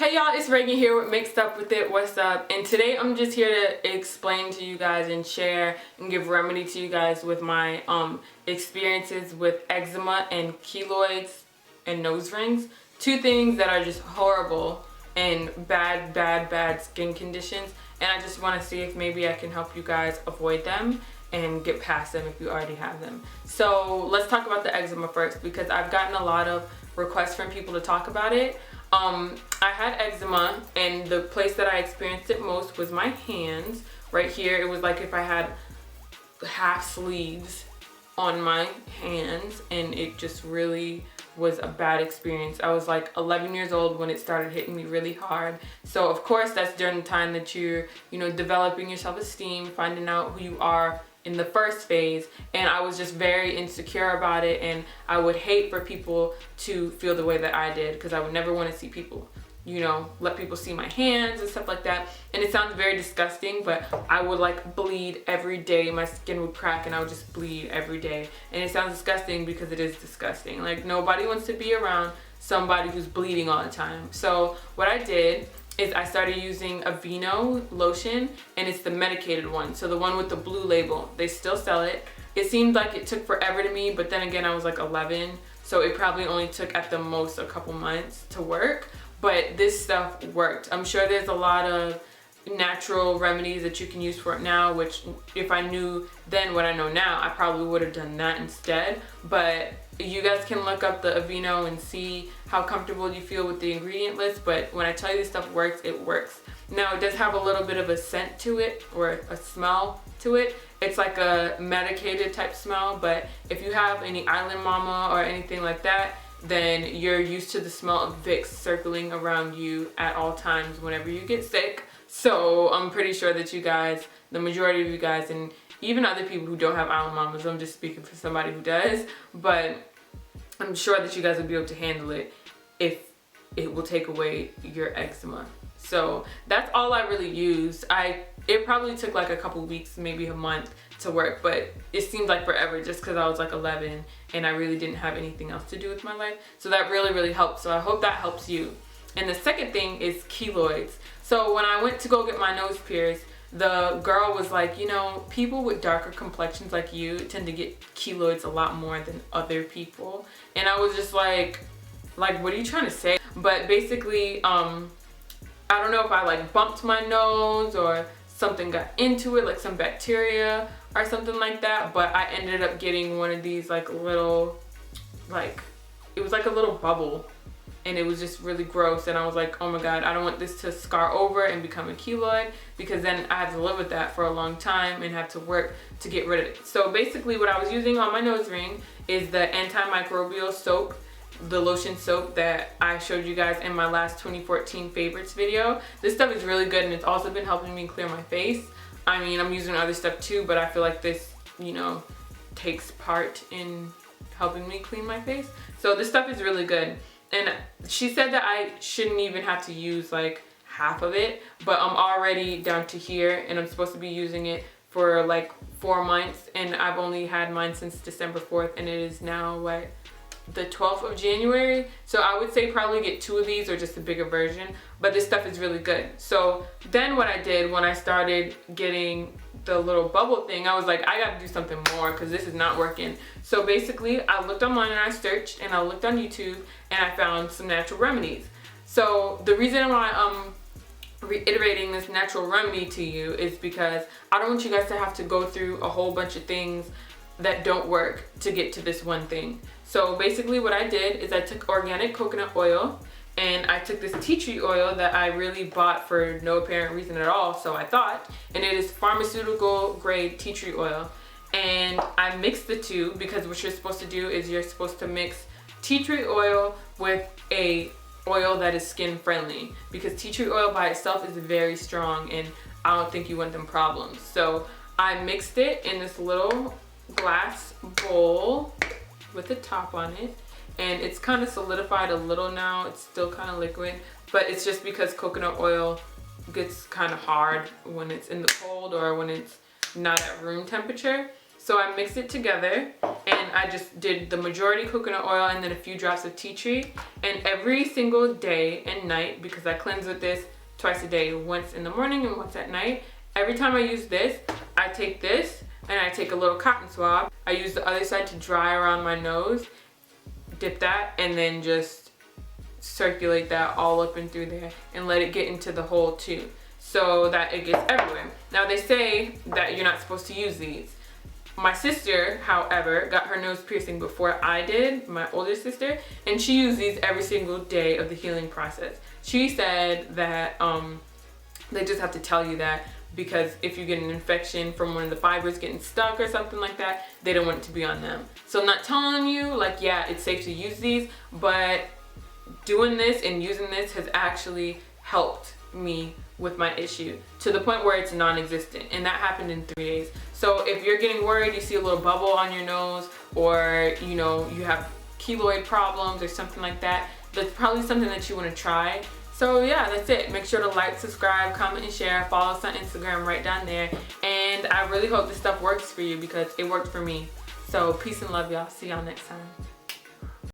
Hey y'all, it's Ragin here with Mixed Up With It, what's up? And today I'm just here to explain to you guys and share and give remedy to you guys with my experiences with eczema and keloids and nose rings. Two things that are just horrible and bad skin conditions, and I just want to see if maybe I can help you guys avoid them and get past them if you already have them. So let's talk about the eczema first, because I've gotten a lot of requests from people to talk about it. I had eczema, and the place that I experienced it most was my hands. Right here, it was like if I had half sleeves on my hands, and it just really was a bad experience. I was like 11 years old when it started hitting me really hard. So of course that's during the time that you're, developing your self-esteem, finding out who you are in the first phase, and I was just very insecure about it, and I would hate for people to feel the way that I did, because I would never want to see people, let people see my hands and stuff like that. And it sounds very disgusting, but I would like bleed every day. My skin would crack and I would just bleed every day. And it sounds disgusting because it is disgusting. Like, nobody wants to be around somebody who's bleeding all the time. So what I did is I started using Aveeno lotion, and it's the medicated one, so the one with the blue label. They still sell it. It seemed like it took forever to me, but then again, I was like 11, so it probably only took at the most a couple months to work, but this stuff worked. I'm sure there's a lot of natural remedies that you can use for it now, which if I knew then what I know now, I probably would have done that instead. But you guys can look up the Aveeno and see how comfortable you feel with the ingredient list, but when I tell you this stuff works, it works. Now, it does have a little bit of a scent to it, or a smell to it. It's like a medicated type smell, but if you have any island mama or anything like that, then you're used to the smell of Vicks circling around you at all times whenever you get sick. So I'm pretty sure that you guys, the majority of you guys, and even other people who don't have island mamas, I'm just speaking for somebody who does, but I'm sure that you guys will be able to handle it if it will take away your eczema. So that's all I really used. It probably took like a couple weeks, maybe a month to work, but it seemed like forever just because I was like 11 and I really didn't have anything else to do with my life. So that really helped. So I hope that helps you. And the second thing is keloids. So when I went to go get my nose pierced, the girl was like, people with darker complexions like you tend to get keloids a lot more than other people. And I was just like, what are you trying to say? But basically, I don't know if I like bumped my nose or something got into it, like some bacteria or something like that. But I ended up getting one of these like little, it was like a little bubble. And it was just really gross, and I was like, oh my god, I don't want this to scar over and become a keloid, because then I have to live with that for a long time and have to work to get rid of it. So basically what I was using on my nose ring is the Antimicrobial Soap, the lotion soap that I showed you guys in my last 2014 favorites video. This stuff is really good, and it's also been helping me clear my face. I mean, I'm using other stuff too, but I feel like this, takes part in helping me clean my face. So this stuff is really good. And she said that I shouldn't even have to use like half of it, but I'm already down to here, and I'm supposed to be using it for like 4 months, and I've only had mine since December 4th, and it is now the 12th of January. So I would say probably get 2 of these or just a bigger version, but this stuff is really good. So then what I did when I started getting the little bubble thing, I was like, I gotta do something more because this is not working. So basically I looked online and I searched, and I looked on YouTube, and I found some natural remedies. So the reason why I'm reiterating this natural remedy to you is because I don't want you guys to have to go through a whole bunch of things that don't work to get to this one thing. So basically what I did is I took organic coconut oil, and I took this tea tree oil that I really bought for no apparent reason at all, so I thought, and it is pharmaceutical grade tea tree oil. And I mixed the two, because what you're supposed to do is you're supposed to mix tea tree oil with a oil that is skin friendly, because tea tree oil by itself is very strong, and I don't think you want them problems. So I mixed it in this little glass bowl with a top on it, and it's kind of solidified a little now. It's still kind of liquid, but it's just because coconut oil gets kind of hard when it's in the cold or when it's not at room temperature. So I mixed it together and I just did the majority coconut oil and then a few drops of tea tree. And every single day and night, because I cleanse with this twice a day, once in the morning and once at night, every time I use this, I take this and I take a little cotton swab. I use the other side to dry around my nose, dip that, and then just circulate that all up and through there and let it get into the hole too, so that it gets everywhere. Now they say that you're not supposed to use these. My sister, however, got her nose piercing before I did, my older sister, and she used these every single day of the healing process. She said that they just have to tell you that because if you get an infection from one of the fibers getting stuck or something like that, they don't want it to be on them. So I'm not telling you, like, yeah, it's safe to use these, but doing this and using this has actually helped me with my issue to the point where it's non-existent, and that happened in 3 days. So if you're getting worried, you see a little bubble on your nose, or you know, you have keloid problems or something like that, that's probably something that you want to try. So yeah, that's it. Make sure to like, subscribe, comment, and share. Follow us on Instagram right down there. And I really hope this stuff works for you because it worked for me. So peace and love, y'all. See y'all next time.